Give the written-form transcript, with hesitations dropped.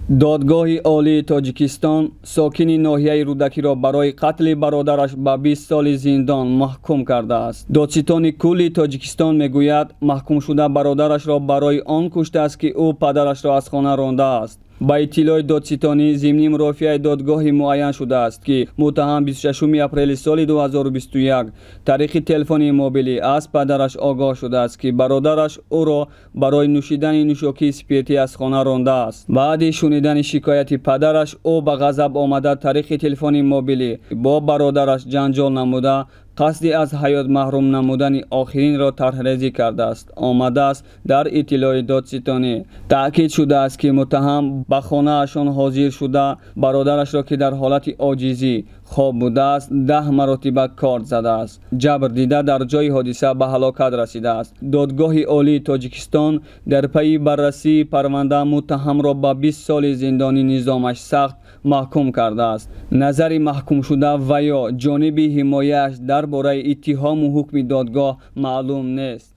دادگاه عالی تاجیکستان ساکن ناحیه رودکی را برای قتل برادرش به 20 سال زندان محکوم کرده است. دادستان کل تاجیکستان میگوید محکوم شده برادرش را برای آن کشته است که او پدرش را از خانه رانده است. با اطلاع دادستانی ضمن مرافعه دادگاه معین شده است که متهم 26 اپریل سال 2021 طریق تلفن موبیلی از پدرش آگاه شده است که برادرش او را برای نوشیدن نوشاکی اسپریتی از خانه رانده است. بعد شنیدن شکایت پدرش او به غضب آمده طریق تلفن موبیلی با برادرش جنجال نموده قصد از حیات محروم نمودن آخرین را طرحریزی کرده است. آمده است در اطلاع دادستانی تاکید شده است که متهم به خانه اشان حاضر شده برادرش را که در حالت عاجزی خواب بوده است 10 مرتبه کارت زده است. جبر دیده در جای حادثه به هلاکت رسیده است. دادگاه عالی تاجیکستان در پی بررسی پرونده متهم را به 20 سال زندانی نظامش سخت محکوم کرده است. نظر محکوم شده و یا جانب حمایه‌اش درباره اتهام و حکم دادگاه معلوم نیست.